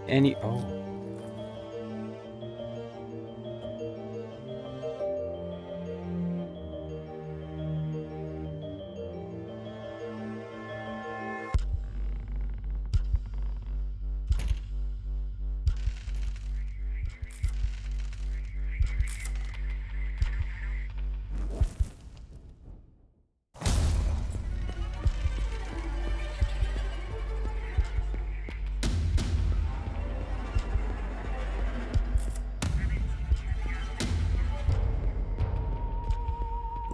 Oh.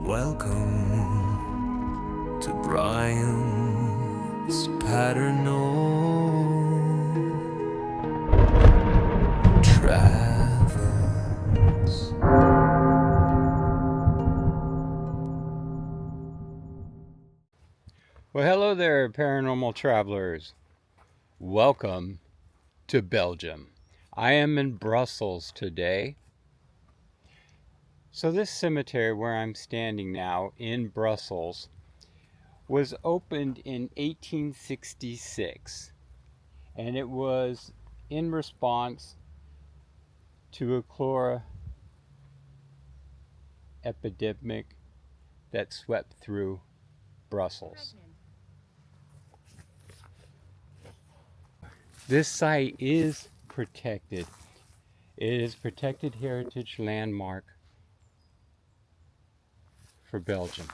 Welcome to Brian's Paranormal Travels. Well, hello there, paranormal travelers. Welcome to Belgium. I am in Brussels today. So this cemetery where I'm standing now in Brussels was opened in 1866, and it was in response to a cholera epidemic that swept through Brussels. This site is protected. It is protected heritage landmark for Belgium,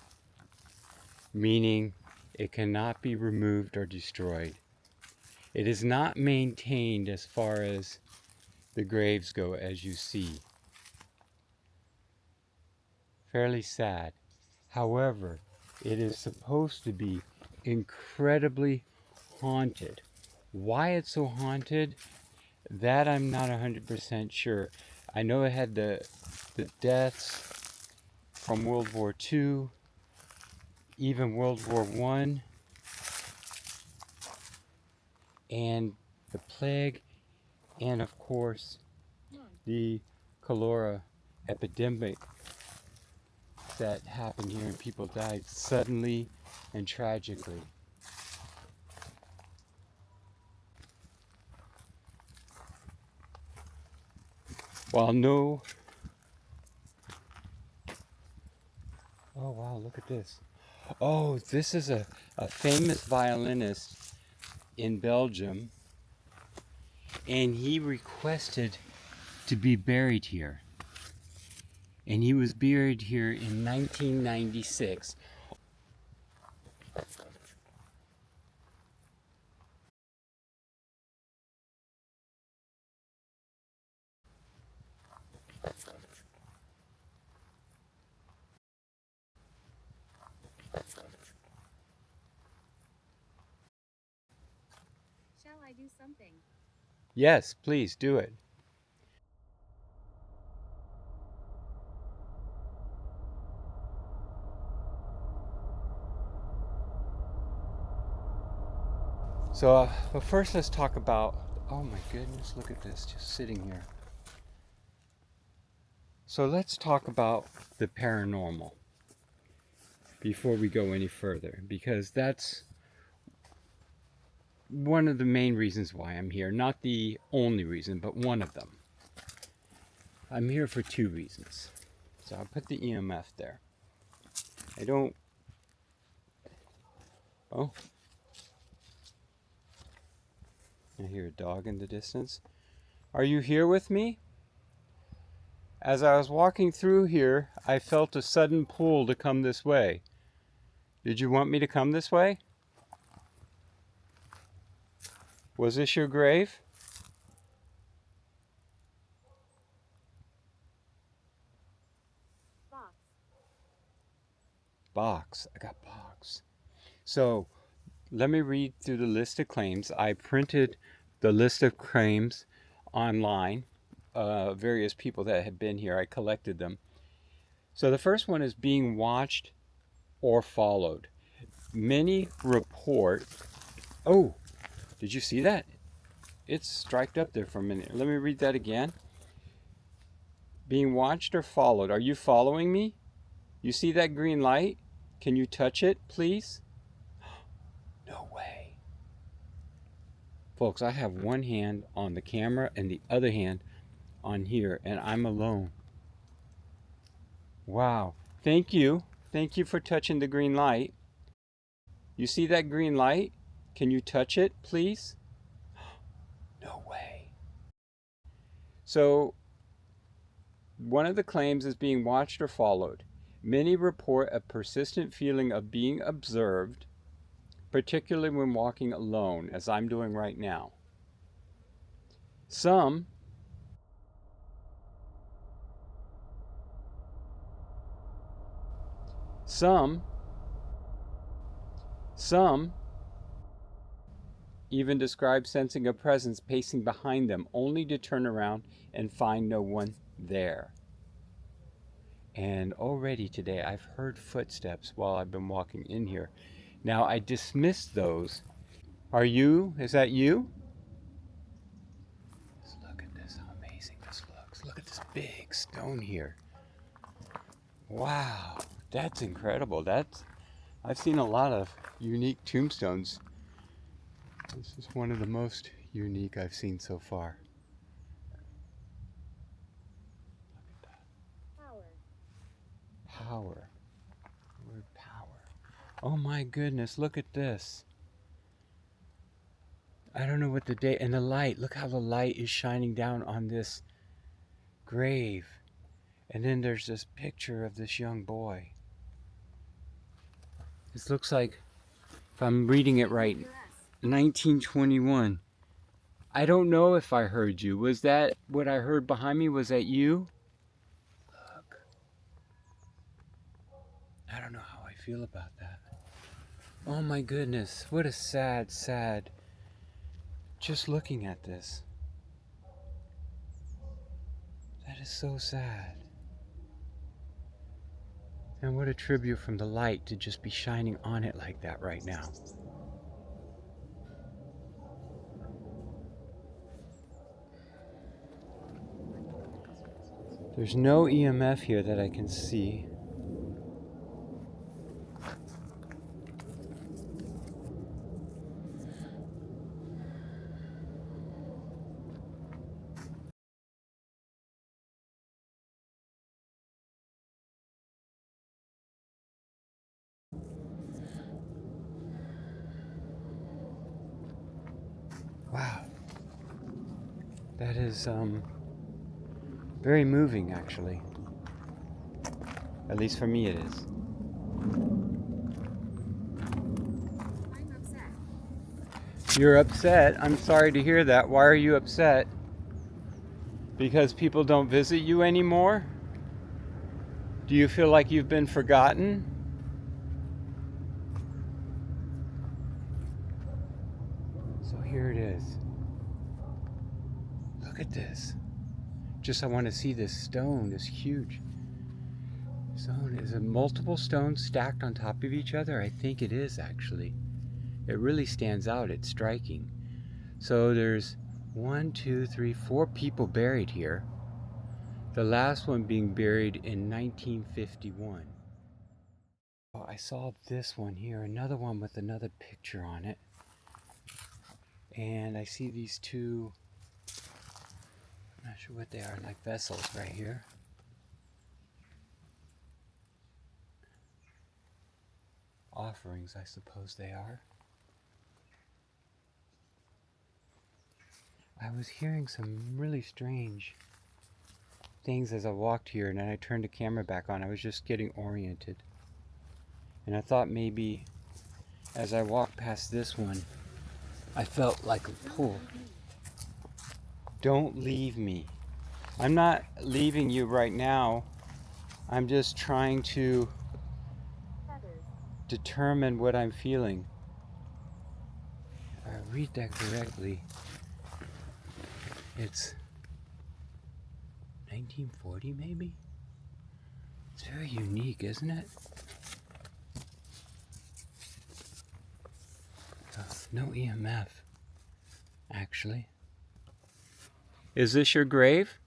meaning it cannot be removed or destroyed. It is not maintained as far as the graves go, as you see. Fairly sad. However, it is supposed to be incredibly haunted. Why it's so haunted, that I'm not 100% sure. I know it had the deaths from World War II, even World War I, and the plague, and of course the cholera epidemic that happened here, and people died suddenly and tragically. While no... Oh wow, look at this. Oh, this is a famous violinist in Belgium, and he requested to be buried here. And he was buried here in 1996. Shall I do something? Yes, please do it. So, but first let's talk about, oh my goodness, look at this, just sitting here. So let's talk about the paranormal before we go any further, because that's one of the main reasons why I'm here. Not the only reason, but one of them. I'm here for two reasons. So I'll put the EMF there. I don't... Oh. I hear a dog in the distance. Are you here with me? As I was walking through here, I felt a sudden pull to come this way. Did you want me to come this way? Was this your grave? Box. Box. I got box. So let me read through the list of claims. I printed the list of claims online. Various people that had been here, I collected them. So the first one is being watched or followed. Many report... Oh, did you see that? It's striked up there for a minute. Let me read that again. Being watched or followed. Are you following me? You see that green light? Can you touch it, please? No way. Folks, I have one hand on the camera and the other hand on here, and I'm alone. Wow. Thank you. Thank you for touching the green light. You see that green light? Can you touch it, please? No way. So, one of the claims is being watched or followed. Many report a persistent feeling of being observed, particularly when walking alone, as I'm doing right now. Some even describe sensing a presence pacing behind them, only to turn around and find no one there. And already today I've heard footsteps while I've been walking in here. Now I dismissed those. Is that you? Let's look at this, how amazing this looks. Look at this big stone here. Wow, that's incredible. I've seen a lot of unique tombstones. This is one of the most unique I've seen so far. Look at that. Power. The word power. Oh my goodness, look at this. I don't know what the date, and the light, look how the light is shining down on this grave. And then there's this picture of this young boy. This looks like, if I'm reading it right, 1921. I don't know if I heard you. Was that what I heard behind me? Was that you? Look. I don't know how I feel about that. Oh my goodness. What a sad, sad. Just looking at this. That is so sad. And what a tribute from the light to just be shining on it like that right now. There's no EMF here that I can see. Wow. That is very moving, actually. At least for me it is. I'm upset. You're upset? I'm sorry to hear that. Why are you upset? Because people don't visit you anymore? Do you feel like you've been forgotten? So here it is. Look at this. I want to see this stone, this huge stone. Is it multiple stones stacked on top of each other? I think it is, actually. It really stands out. It's striking. So there's 1, 2, 3, 4 people buried here. The last one being buried in 1951. Oh, I saw this one here, another one with another picture on it. And I see these two, I'm not sure what they are, like vessels right here. Offerings, I suppose they are. I was hearing some really strange things as I walked here, and then I turned the camera back on. I was just getting oriented. And I thought maybe as I walked past this one, I felt like a pull. Don't leave me. I'm not leaving you right now. I'm just trying to determine what I'm feeling. If I read that correctly, it's 1940 maybe? It's very unique, isn't it? No EMF, actually. Is this your grave?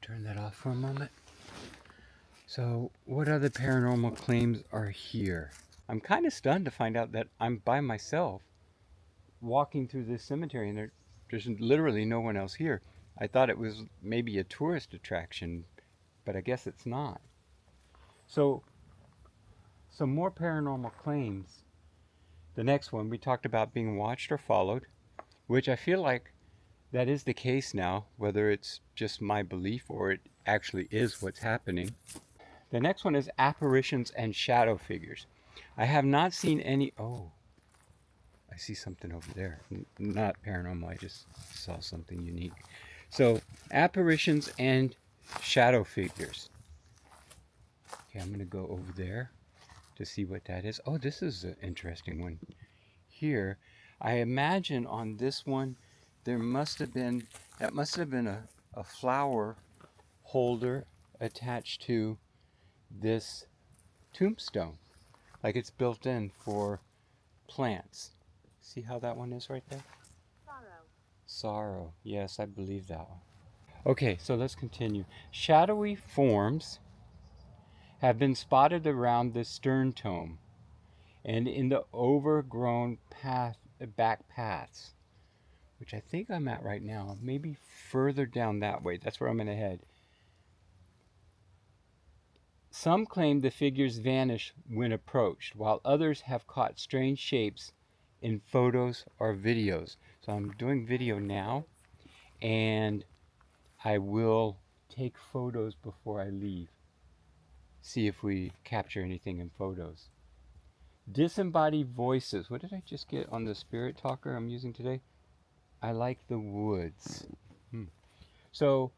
Turn that off for a moment. So, what other paranormal claims are here? I'm kind of stunned to find out that I'm by myself walking through this cemetery and there's literally no one else here. I thought it was maybe a tourist attraction, but I guess it's not. So, some more paranormal claims. The next one, we talked about being watched or followed, which I feel like that is the case now, whether it's just my belief or it actually is what's happening. The next one is apparitions and shadow figures. I have not seen any. Oh, I see something over there. Not paranormal, I just saw something unique. So, apparitions and shadow figures. Okay, I'm going to go over there to see what that is. Oh, this is an interesting one. Here, I imagine on this one, that must have been a flower holder attached to this tombstone. Like it's built in for plants. See how that one is right there? Sorrow. Sorrow. Yes, I believe that one. Okay, so let's continue. Shadowy forms have been spotted around the stern tomb and in the overgrown back paths, which I think I'm at right now, maybe further down that way. That's where I'm going to head. Some claim the figures vanish when approached, while others have caught strange shapes in photos or videos. So I'm doing video now, and I will take photos before I leave. See if we capture anything in photos. Disembodied voices. What did I just get on the spirit talker I'm using today? I like the woods. So,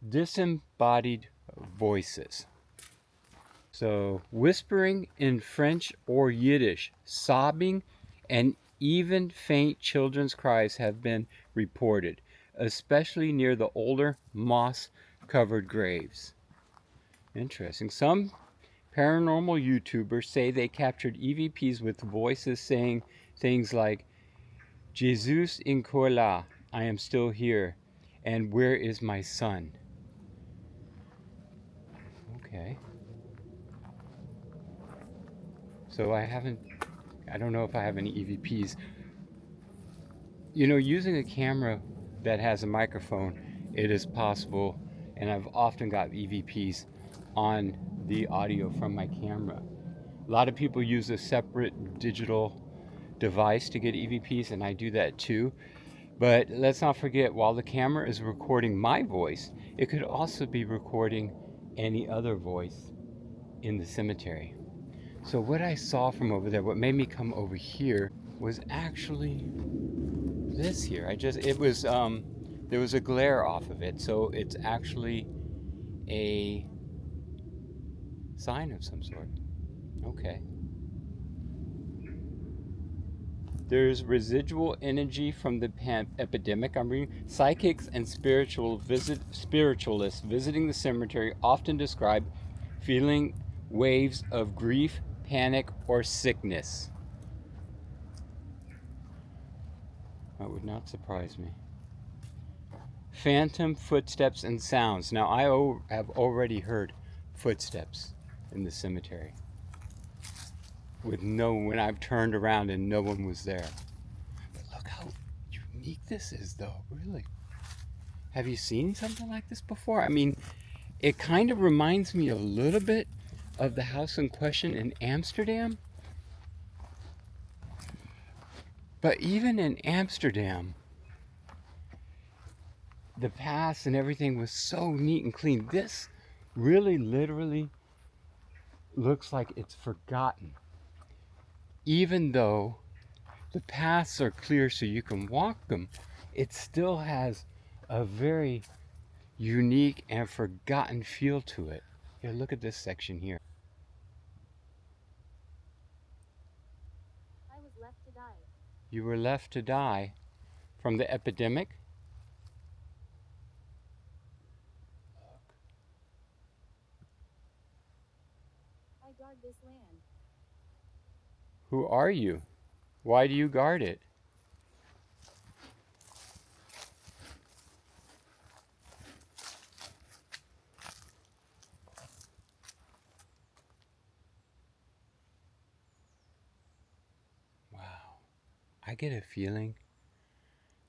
disembodied voices. So, whispering in French or Yiddish, sobbing, and even faint children's cries have been reported, especially near the older moss-covered graves. Interesting. Some paranormal YouTubers say they captured EVPs with voices saying things like, Jesus encore là, I am still here, and where is my son? Okay. So I don't know if I have any EVPs. You know, using a camera that has a microphone, it is possible, and I've often got EVPs on the audio from my camera. A lot of people use a separate digital device to get EVPs, and I do that too. But let's not forget, while the camera is recording my voice, it could also be recording any other voice in the cemetery. So what I saw from over there, what made me come over here, was actually this here. There was a glare off of it, so it's actually a sign of some sort. Okay. There's residual energy from the epidemic. I'm reading. Psychics and spiritualists visiting the cemetery often describe feeling waves of grief, panic, or sickness. That would not surprise me. Phantom footsteps and sounds. Now, I have already heard footsteps in the cemetery when I've turned around and no one was there. But look how unique this is, though, really. Have you seen something like this before? I mean, it kind of reminds me a little bit of the house in question in Amsterdam. But even in Amsterdam, the past and everything was so neat and clean. This really literally looks like it's forgotten. Even though the paths are clear so you can walk them, it still has a very unique and forgotten feel to it. Here, look at this section here. I was left to die. You were left to die from the epidemic. I guard this land. Who are you? Why do you guard it? I get a feeling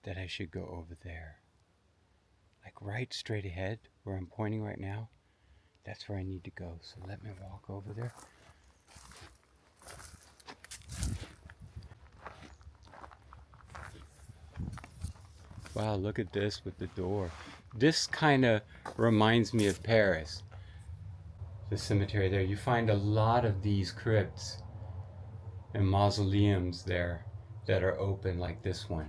that I should go over there. Like right straight ahead where I'm pointing right now. That's where I need to go. So let me walk over there. Wow, look at this with the door. This kind of reminds me of Paris. The cemetery there. You find a lot of these crypts and mausoleums there that are open like this one.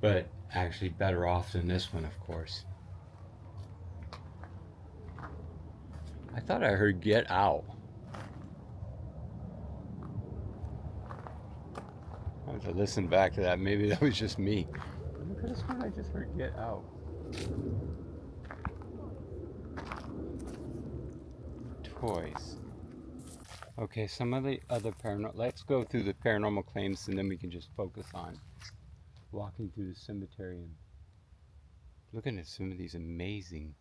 But actually better off than this one, of course. I thought I heard "get out." I have to listen back to that. Maybe that was just me. Look at this one. I just heard "get out." Toys. Okay, some of the other paranormal. Let's go through the paranormal claims, and then we can just focus on walking through the cemetery and looking at some of these amazing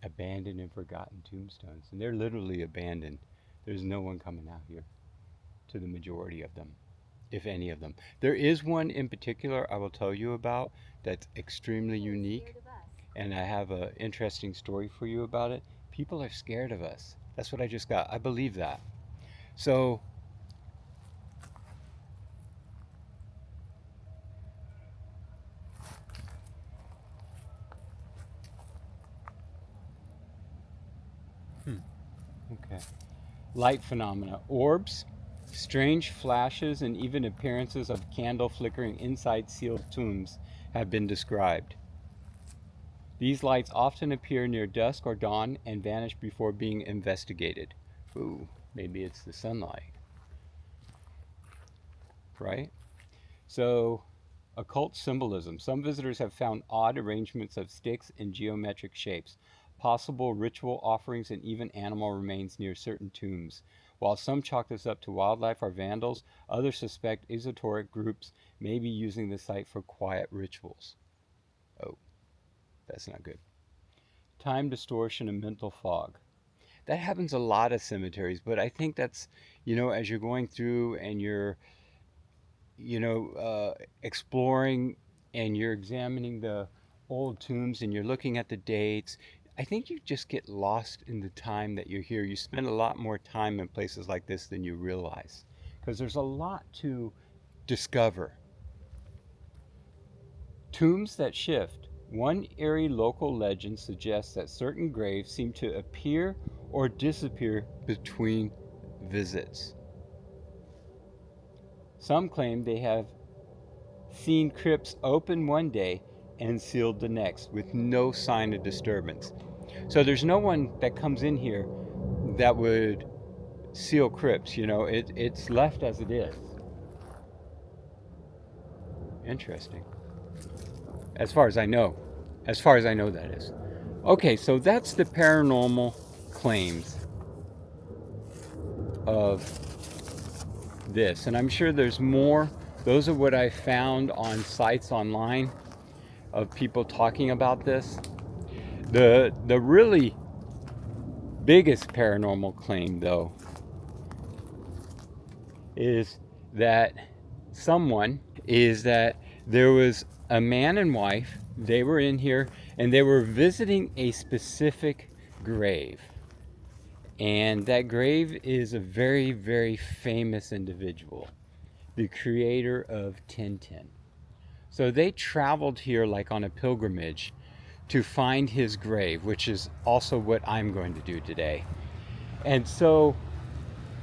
abandoned and forgotten tombstones. And they're literally abandoned. There's no one coming out here to the majority of them, if any of them. There is one in particular I will tell you about that's extremely unique, and I have an interesting story for you about it. People are scared of us. That's what I just got. I believe that. So okay. Light phenomena. Orbs, strange flashes, and even appearances of candle flickering inside sealed tombs have been described. These lights often appear near dusk or dawn and vanish before being investigated. Ooh, maybe it's the sunlight. Right? So, occult symbolism. Some visitors have found odd arrangements of sticks in geometric shapes, possible ritual offerings, and even animal remains near certain tombs. While some chalk this up to wildlife or vandals, others suspect esoteric groups may be using the site for quiet rituals. Oh, that's not good. Time distortion and mental fog. That happens a lot of cemeteries, but I think that's, as you're going through and you're, exploring and you're examining the old tombs and you're looking at the dates, I think you just get lost in the time that you're here. You spend a lot more time in places like this than you realize because there's a lot to discover. Tombs that shift. One eerie local legend suggests that certain graves seem to appear or disappear between visits. Some claim they have seen crypts open one day and sealed the next with no sign of disturbance. So there's no one that comes in here that would seal crypts, it's left as it is. Interesting. As far as I know. That is. Okay, so that's the paranormal claims of this. And I'm sure there's more. Those are what I found on sites online of people talking about this. The really biggest paranormal claim, though, is that there was a man and wife. They were in here and they were visiting a specific grave. And that grave is a very, very famous individual, the creator of Tintin. So they traveled here like on a pilgrimage to find his grave, which is also what I'm going to do today. And so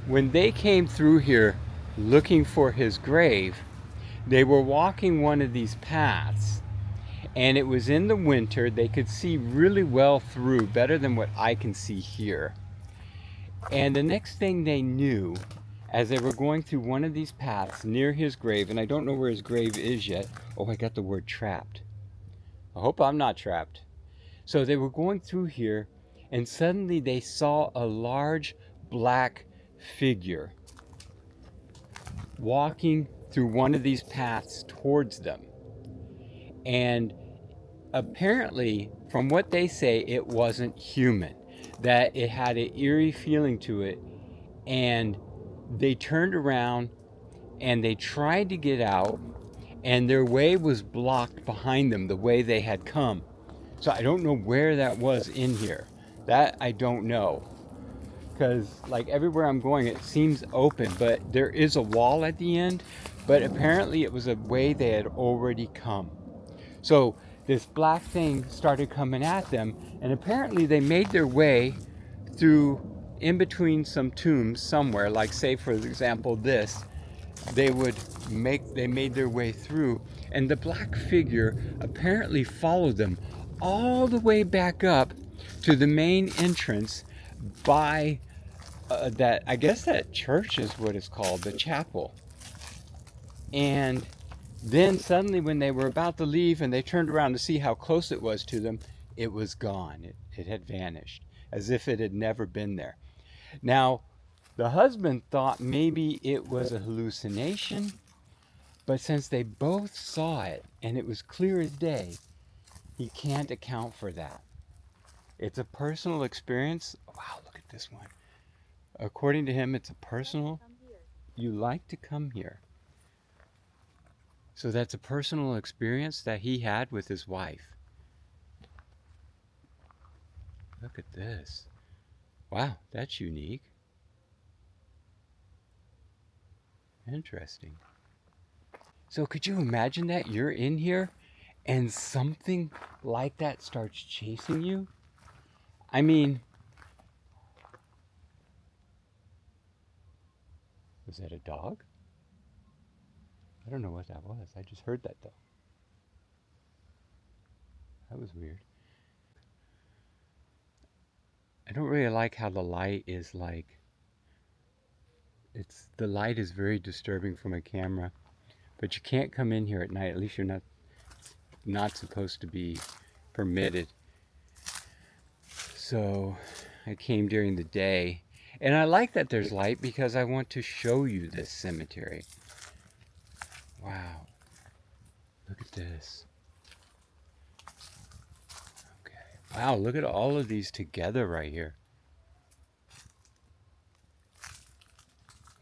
when they came through here looking for his grave, they were walking one of these paths, and it was in the winter. They could see really well through, better than what I can see here. And the next thing they knew, as they were going through one of these paths near his grave, and I don't know where his grave is yet. Oh, I got the word trapped. I hope I'm not trapped. So they were going through here, and suddenly they saw a large black figure walking through one of these paths towards them. And apparently, from what they say, it wasn't human, that it had an eerie feeling to it. And they turned around and they tried to get out, and their way was blocked behind them the way they had come. So I don't know where that was in here. That I don't know. Because like everywhere I'm going it seems open, but there is a wall at the end, but apparently it was a way they had already come. So this black thing started coming at them, and apparently they made their way through in between some tombs somewhere, like say for example this. They made their way through, and the black figure apparently followed them all the way back up to the main entrance by that, I guess that church is what it's called, the chapel. And then suddenly when they were about to leave and they turned around to see how close it was to them, it was gone. It had vanished, as if it had never been there. Now, the husband thought maybe it was a hallucination, but since they both saw it and it was clear as day, he can't account for that. It's a personal experience. Wow, look at this one. According to him, it's a personal. You like to come here. So that's a personal experience that he had with his wife. Look at this. Wow, that's unique. Interesting. So could you imagine that? You're in here and something like that starts chasing you? I mean, was that a dog? I don't know what that was. I just heard that though. That was weird. I don't really like how the light is like, the light is very disturbing from a camera, but you can't come in here at night. At least you're not supposed to be permitted. So I came during the day, and I like that there's light because I want to show you this cemetery. Wow, look at this. Okay, wow, look at all of these together right here.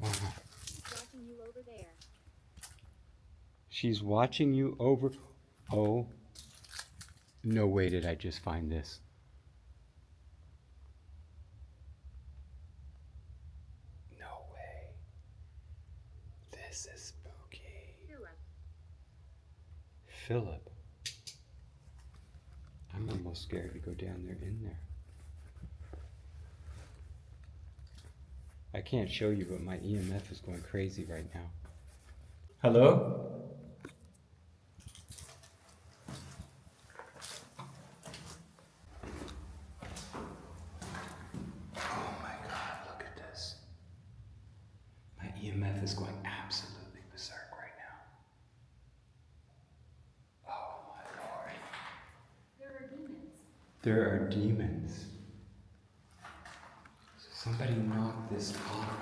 Wow. Watching you over there. She's watching you over. Oh, no way did I just find this. No way. This is spooky. Philip. I'm almost scared to go down there in there. I can't show you, but my EMF is going crazy right now. Hello? Oh my God, look at this. My EMF is going absolutely berserk right now. Oh my Lord. There are demons. There are demons. Somebody knocked this off.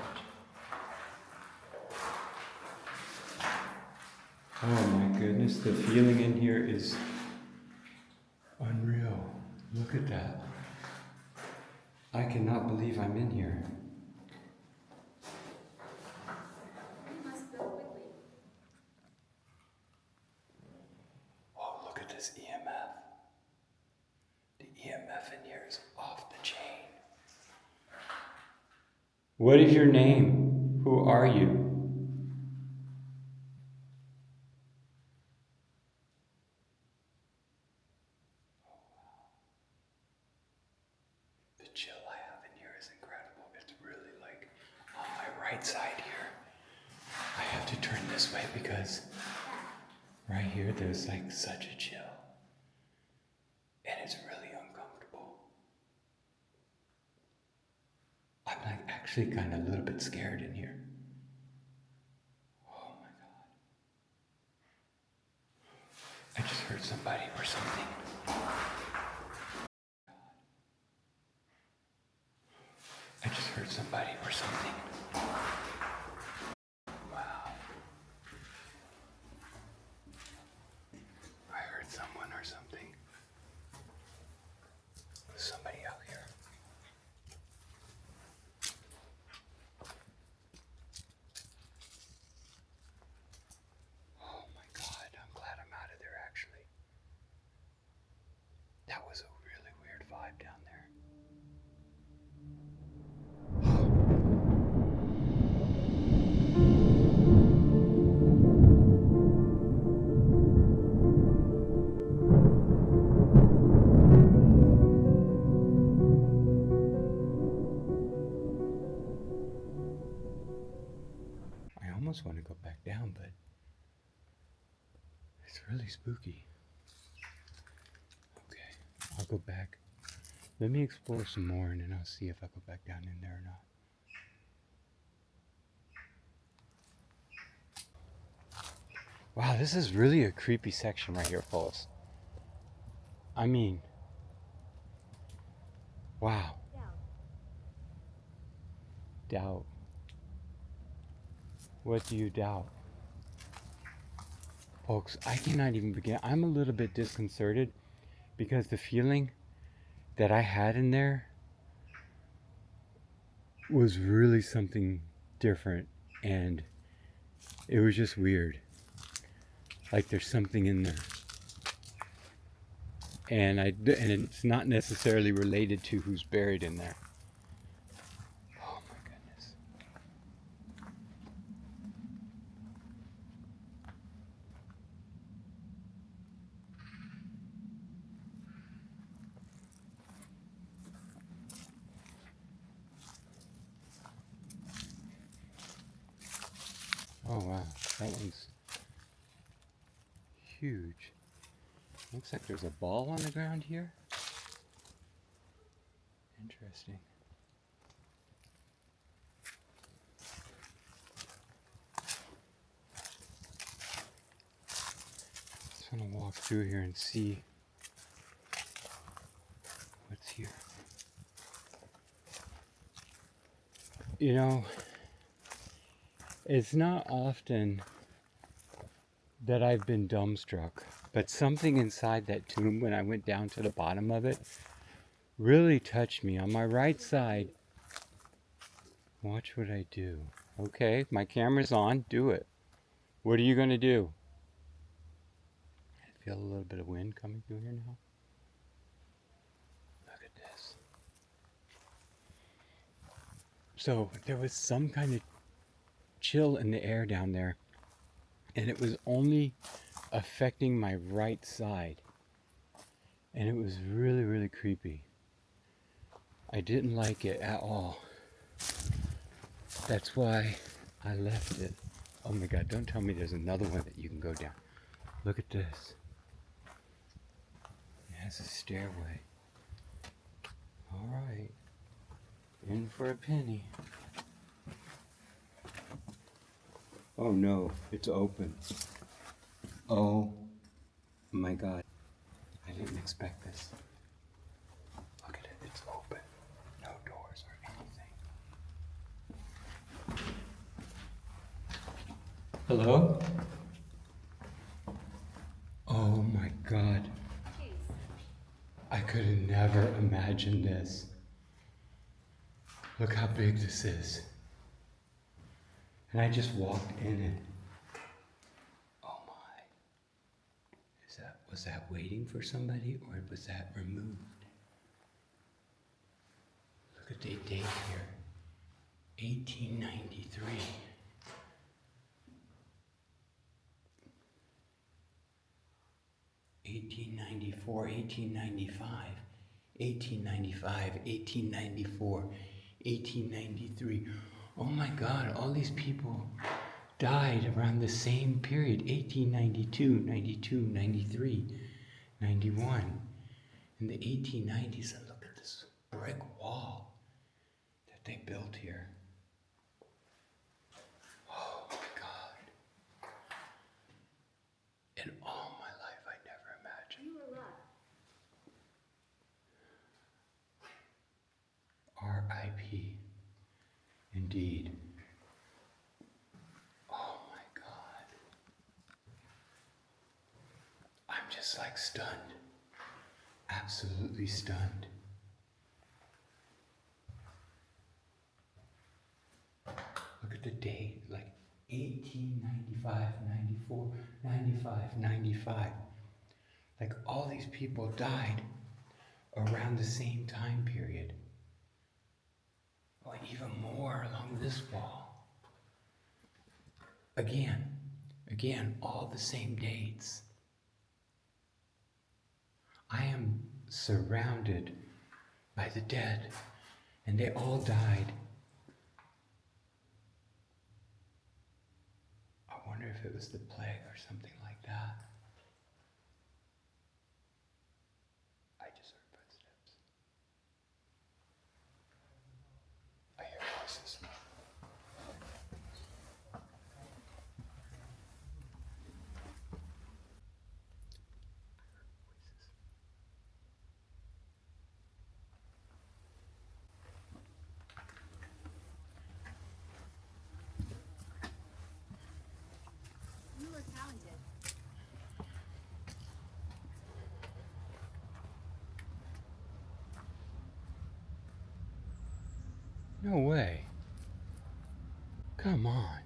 Oh my goodness, the feeling in here is unreal. Look at that. I cannot believe I'm in here. We must go quickly. Oh, look at this EMF. The EMF in here is off the chain. What is your name? Who are you? The chill I have in here is incredible. It's really like on my right side here. I have to turn this way because right here there's like such a chill. And it's really uncomfortable. I'm like actually kind of a little bit scared in here. Oh my God. I just heard somebody or something. I just heard somebody or something. Wow. I heard someone or something. There's somebody out here. almost want to go back down, but it's really spooky. Okay, I'll go back. Let me explore some more and then I'll see if I go back down in there or not. Wow, this is really a creepy section right here, folks. I mean, wow. Doubt. What do you doubt? Folks, I cannot even begin. I'm a little bit disconcerted because the feeling that I had in there was really something different, and it was just weird. Like there's something in there. And it's not necessarily related to who's buried in there. Oh my goodness. Oh wow, that one's huge. Looks like there's a ball on the ground here. Interesting. Just want to walk through here and see what's here. You know, it's not often that I've been dumbstruck, but something inside that tomb when I went down to the bottom of it really touched me. On my right side, watch what I do. Okay, my camera's on, do it. What are you going to do? I feel a little bit of wind coming through here now. Look at this. So there was some kind of chill in the air down there, and it was only affecting my right side, and it was really, really creepy. I didn't like it at all. That's why I left it. Oh my god, don't tell me there's another one that you can go down. Look at this. It has a stairway. Alright. In for a penny. Oh no, it's open. Oh my god. I didn't expect this. Look at it, it's open. No doors or anything. Hello? Oh my god. I could have never imagined this. Look how big this is. And I just walked in it. Oh my. Was that waiting for somebody, or was that removed? Look at the date here. 1893. 1894, 1895, 1895, 1894, 1893. Oh my God, all these people died around the same period, 1892, 92, 93, 91. In the 1890s, and look at this brick wall that they built here. Oh my God. In all my life, I never imagined. You were luck. R.I.P. Indeed. Oh my God. I'm just like stunned. Absolutely stunned. Look at the date, like 1895, 94, 95, 95. Like all these people died around the same time period. Or even more along this wall. Again, all the same dates. I am surrounded by the dead, and they all died wonder if it was the plague or something like that. I just heard footsteps. I hear voices. You are talented. No way. Come on.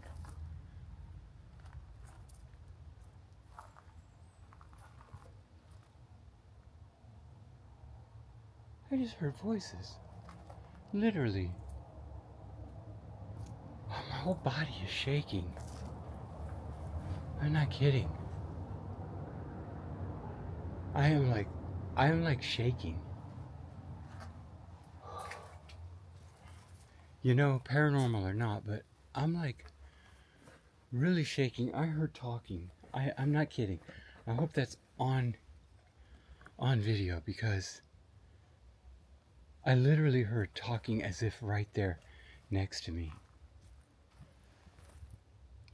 I just heard voices. Literally. Oh, my whole body is shaking. I'm not kidding. I am like shaking. You know, paranormal or not, but I'm like really shaking. I heard talking. I'm not kidding. I hope that's on video because I literally heard talking as if right there next to me.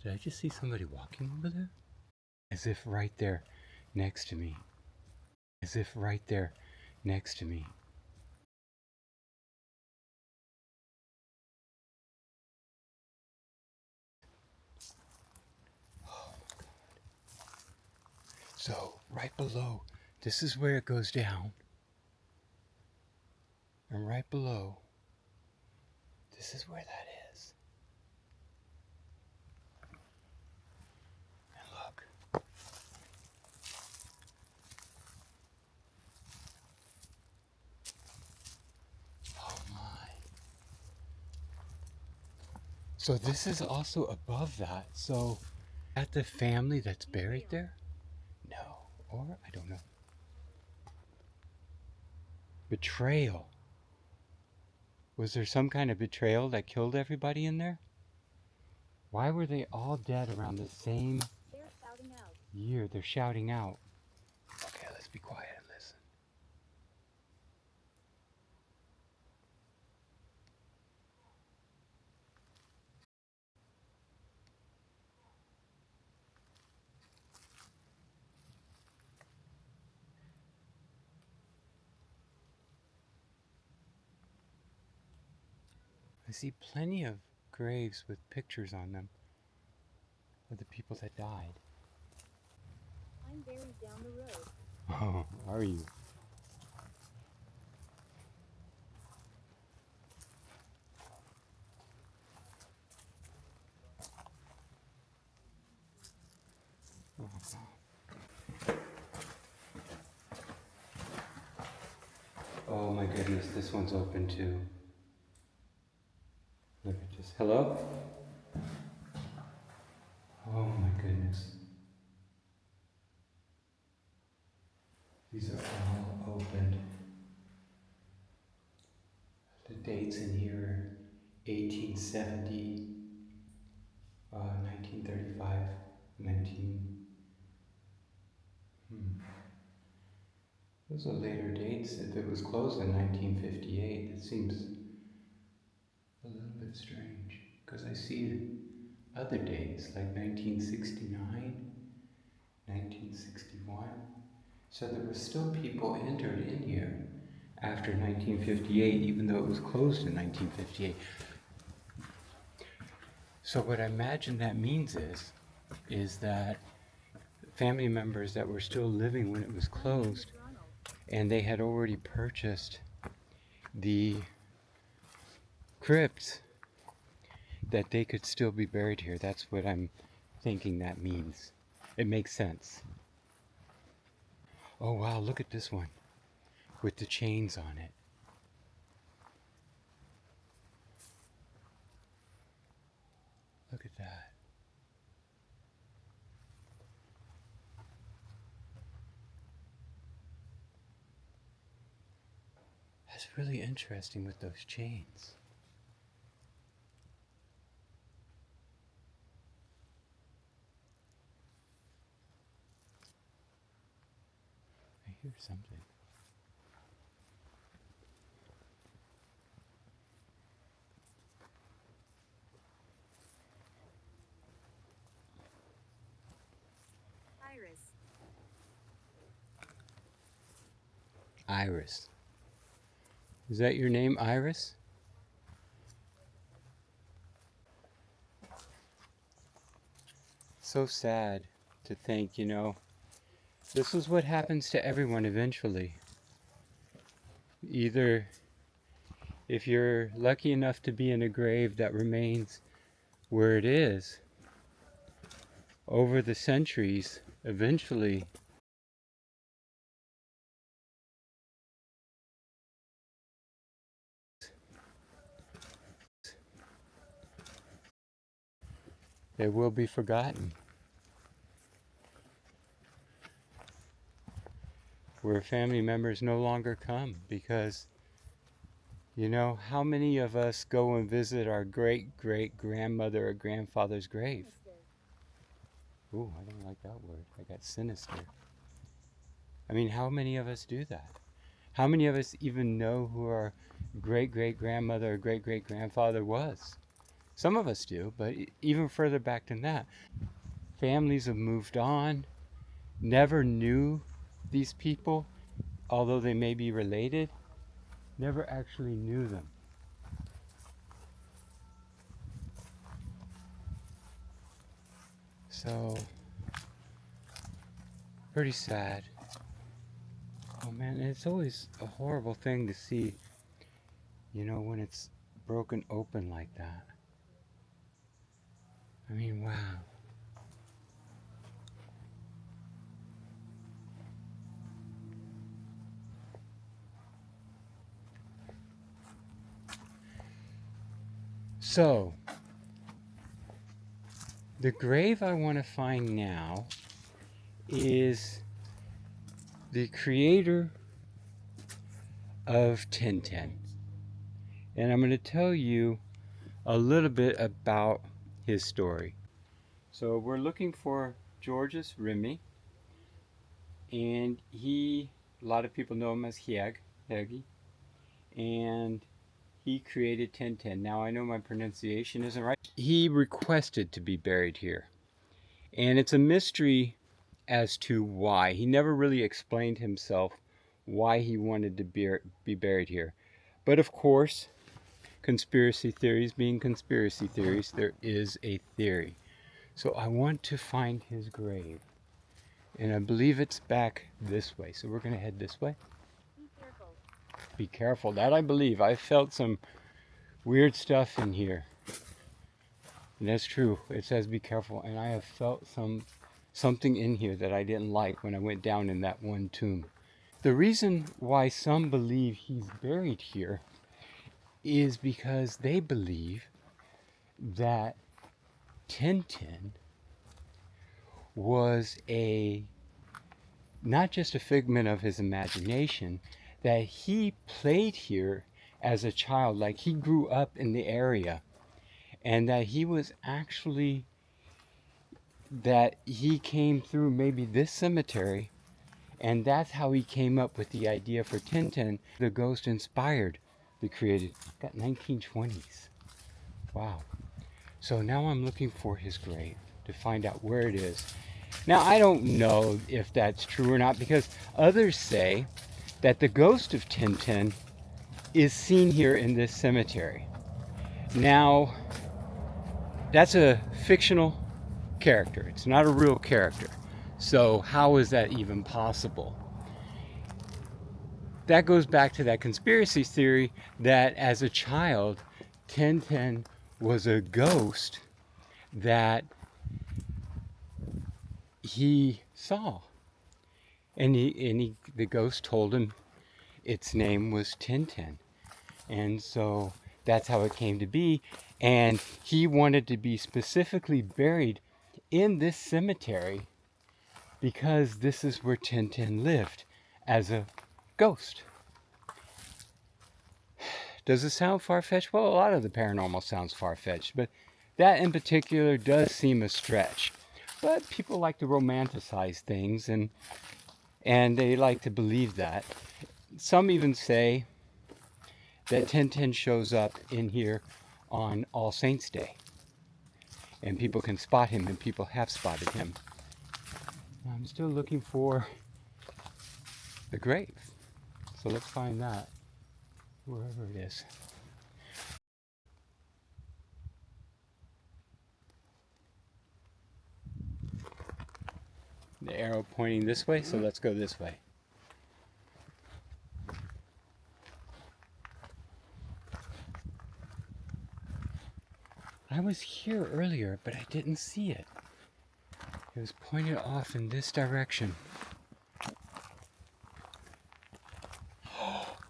Did I just see somebody walking over there? As if right there next to me. As if right there next to me. So, right below, this is where it goes down. And right below, this is where that is. And look. Oh my. So this is also above that. So, at the family that's buried there? No. Or, I don't know. Betrayal. Was there some kind of betrayal that killed everybody in there? Why were they all dead around the same They're shouting out. year? They're shouting out. Okay, let's be quiet and listen. I see plenty of graves with pictures on them of the people that died. I'm buried down the road. Oh, are you? Oh my goodness, this one's open too. Look at this. Hello? Oh my goodness. These are all opened. The dates in here 1870, 1935, 19. Those are later dates. If it was closed in 1958, it seems a little bit strange. Because I see other dates like 1969, 1961. So there were still people entered in here after 1958, even though it was closed in 1958. So what I imagine that means is that family members that were still living when it was closed and they had already purchased the crypt, that they could still be buried here. That's what I'm thinking that means. It makes sense. Oh wow, look at this one with the chains on it. Look at that. That's really interesting with those chains. hear something. Iris. Iris. Is that your name, Iris? So sad to think, this is what happens to everyone eventually. Either if you're lucky enough to be in a grave that remains where it is, over the centuries, eventually they will be forgotten. Where family members no longer come because, how many of us go and visit our great-great-grandmother or grandfather's grave? Ooh, I don't like that word. I got sinister. I mean, how many of us do that? How many of us even know who our great-great-grandmother or great-great-grandfather was? Some of us do, but even further back than that, families have moved on, never knew these people, although they may be related, never actually knew them. So, pretty sad. Oh man, it's always a horrible thing to see, when it's broken open like that. I mean, wow. So, the grave I want to find now is the creator of Tintin. And I'm going to tell you a little bit about his story. So we're looking for Georges Remi, and a lot of people know him as Hergé, and he created Tintin. Now I know my pronunciation isn't right. He requested to be buried here, and it's a mystery as to why. He never really explained himself why he wanted to be buried here. But of course, conspiracy theories being conspiracy theories, there is a theory. So I want to find his grave. And I believe it's back this way. So we're going to head this way. Be careful. Be careful. That I believe. I felt some weird stuff in here. And that's true. It says be careful. And I have felt something in here that I didn't like when I went down in that one tomb. The reason why some believe he's buried here is because they believe that Tintin was not just a figment of his imagination, that he played here as a child, like he grew up in the area, and that he came through maybe this cemetery, and that's how he came up with the idea for Tintin. The ghost inspired the created. Got 1920s. Wow. So now I'm looking for his grave to find out where it is. Now I don't know if that's true or not, because others say that the ghost of Tintin is seen here in this cemetery. Now, that's a fictional character. It's not a real character. So how is that even possible? That goes back to that conspiracy theory that as a child, Tintin was a ghost that he saw. And the ghost told him its name was Tintin. And so that's how it came to be. And he wanted to be specifically buried in this cemetery because this is where Tintin lived as a ghost. Does it sound far-fetched? Well, a lot of the paranormal sounds far-fetched, but that in particular does seem a stretch. But people like to romanticize things, and And they like to believe that. Some even say that Tintin shows up in here on All Saints Day. And people can spot him, and people have spotted him. I'm still looking for the grave. So let's find that, wherever it is. The arrow pointing this way, so let's go this way. I was here earlier, but I didn't see it. It was pointed off in this direction.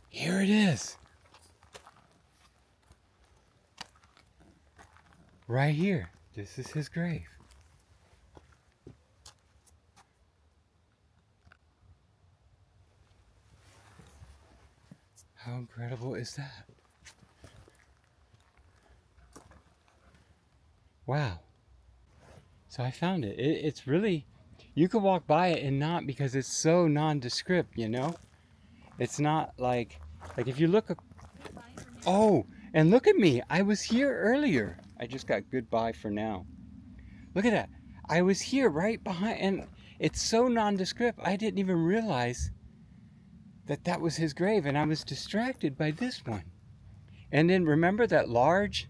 Here it is. Right here. This is his grave. How incredible is that? Wow. So I found it. It's really, you could walk by it and not, because it's so nondescript, you know? It's not like if you look, oh, and look at me. I was here earlier. I just got goodbye for now. Look at that. I was here right behind, and it's so nondescript. I didn't even realize that that was his grave, and I was distracted by this one. And then remember that large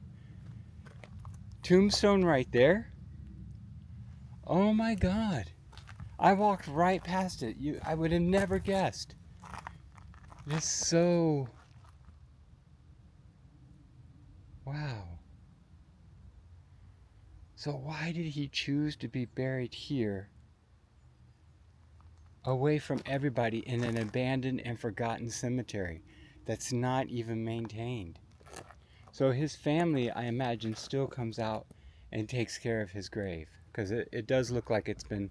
tombstone right there? Oh my God. I walked right past it. I would have never guessed. It's so... Wow. So why did he choose to be buried here, away from everybody, in an abandoned and forgotten cemetery that's not even maintained? So his family, I imagine, still comes out and takes care of his grave, because it does look like it's been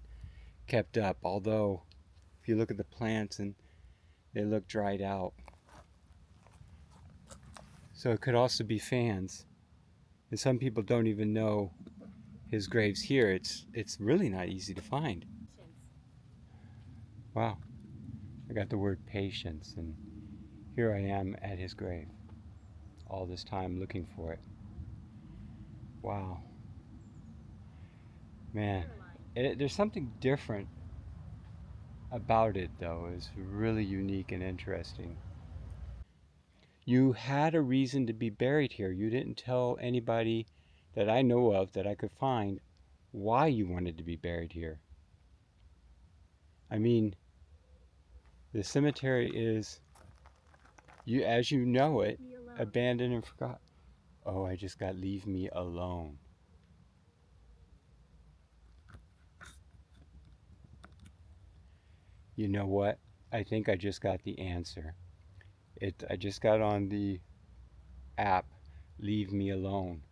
kept up, although if you look at the plants, and they look dried out. So it could also be fans, and some people don't even know his grave's here. It's really not easy to find. Wow, I got the word patience, and here I am at his grave all this time looking for it. Wow. Man, there's something different about it, though. It's really unique and interesting. You had a reason to be buried here. You didn't tell anybody that I know of, that I could find, why you wanted to be buried here. I mean, the cemetery is, as you know it, abandoned and forgotten. Oh, I just got "leave me alone." You know what? I think I just got the answer. I just got on the app, "Leave Me Alone."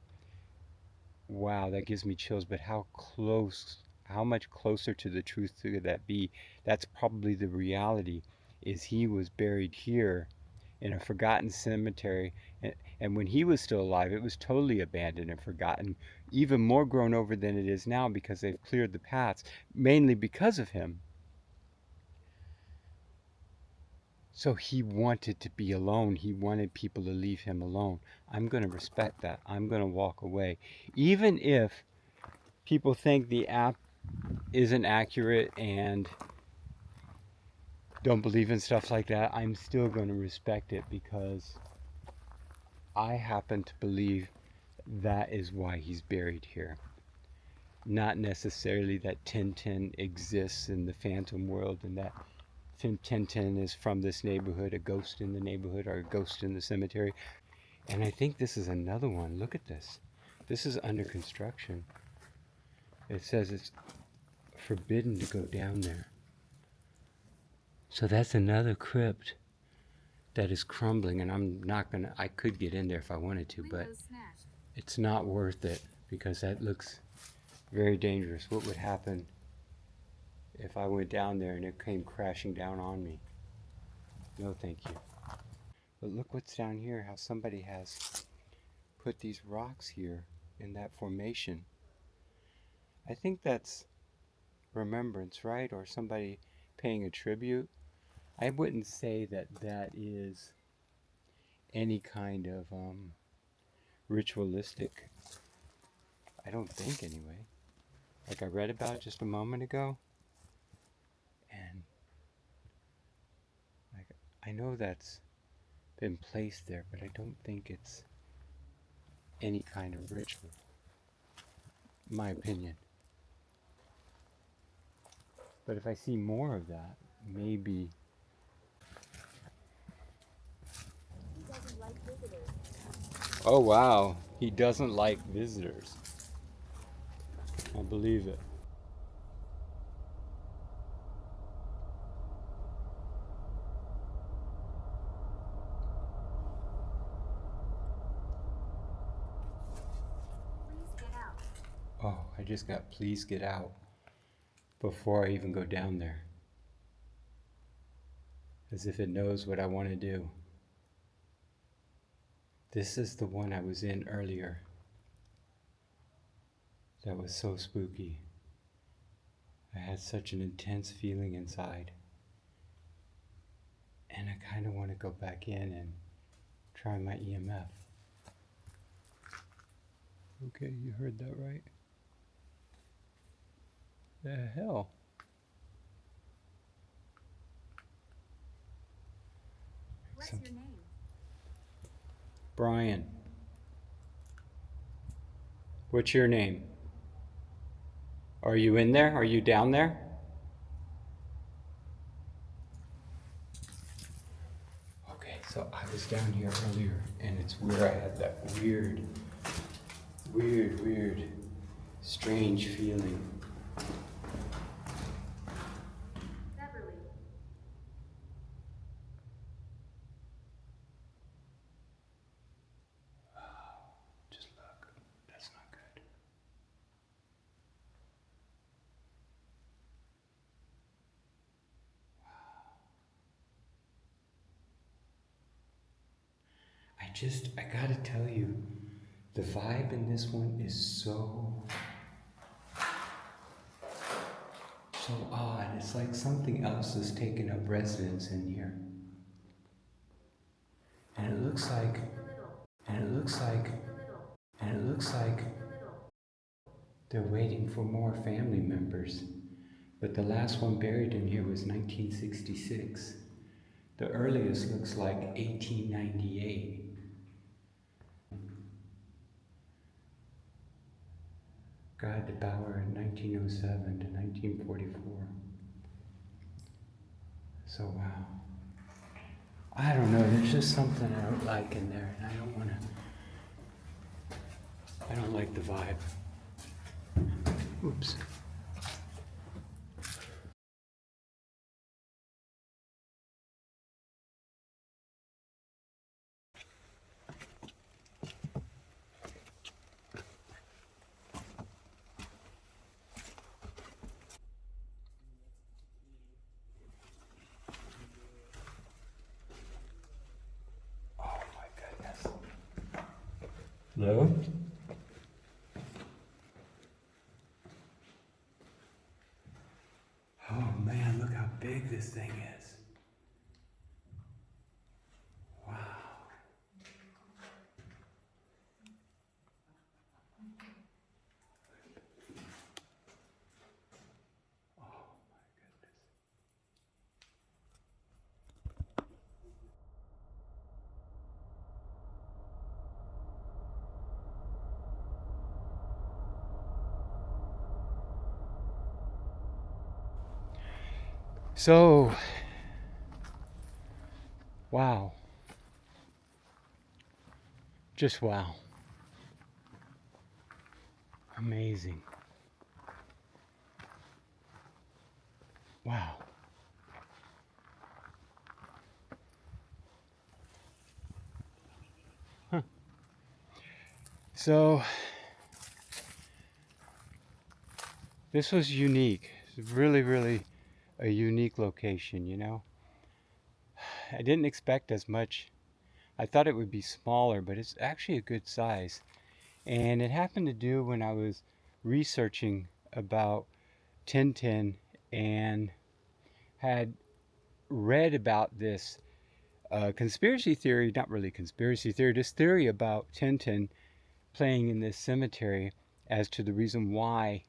Wow, that gives me chills, but how much closer to the truth could that be? That's probably the reality, is he was buried here in a forgotten cemetery, and when he was still alive, it was totally abandoned and forgotten, even more grown over than it is now, because they've cleared the paths, mainly because of him. So he wanted to be alone. He wanted people to leave him alone. I'm going to respect that. I'm going to walk away. Even if people think the app isn't accurate and don't believe in stuff like that, I'm still going to respect it, because I happen to believe that is why he's buried here. Not necessarily that Tintin exists in the phantom world, and that Tintin is from this neighborhood, a ghost in the neighborhood, or a ghost in the cemetery. And I think this is another one. Look at this. This is under construction. It says it's forbidden to go down there. So that's another crypt that is crumbling, and I could get in there if I wanted to, but it's not worth it, because that looks very dangerous. What would happen if I went down there and it came crashing down on me? No, thank you. But look what's down here, how somebody has put these rocks here in that formation. I think that's remembrance, right? Or somebody paying a tribute. I wouldn't say that that is any kind of ritualistic. I don't think, anyway. Like I read about just a moment ago, and like I know that's been placed there, but I don't think it's any kind of ritual, in my opinion. But if I see more of that, maybe. He doesn't like visitors. Oh wow, he doesn't like visitors. I believe it. Please get out. Oh, I just got please get out before I even go down there. As if it knows what I want to do. This is the one I was in earlier. That was so spooky. I had such an intense feeling inside. And I kind of want to go back in and try my EMF. Okay, you heard that right. The hell? What's your name? Brian. What's your name? Are you in there? Are you down there? Okay, so I was down here earlier, and it's where I had that weird, strange feeling. Beverly. Just look. That's not good. I gotta tell you, the vibe in this one is so odd. It's like something else has taken up residence in here. And it looks like, they're waiting for more family members. But the last one buried in here was 1966. The earliest looks like 1898. God Bauer in 1907 to 1944. So wow. I don't know, there's just something I don't like in there, and I don't like the vibe. Oops. Oh my goodness. Hello? Oh man, look how big this thing is. Wow. Oh my goodness. So, wow. Just wow. Amazing. Wow. Huh. So, this was unique. It's really a unique location, you know? I didn't expect as much. I thought it would be smaller, but it's actually a good size. And it happened to do when I was researching about Tintin and had read about this conspiracy theory, not really conspiracy theory, this theory about Tintin playing in this cemetery as to the reason why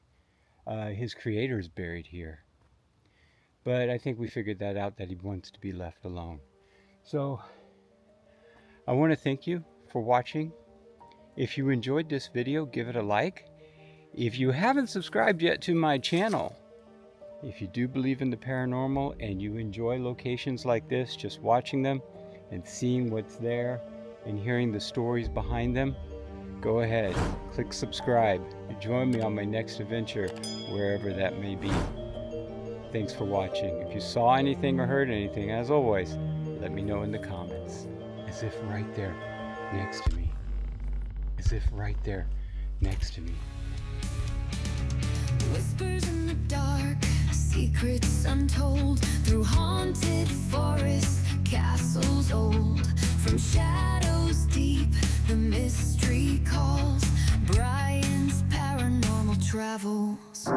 his creator is buried here. But I think we figured that out, that he wants to be left alone. So I want to thank you for watching. If you enjoyed this video, give it a like. If you haven't subscribed yet to my channel, if you do believe in the paranormal and you enjoy locations like this, just watching them and seeing what's there and hearing the stories behind them, go ahead, click subscribe and join me on my next adventure, wherever that may be. Thanks for watching. If you saw anything or heard anything, as always, let me know in the comments. As if right there next to me. As if right there next to me. Whispers in the dark, secrets untold, through haunted forests, castles old. From shadows deep, the mystery calls. Brian's paranormal travels.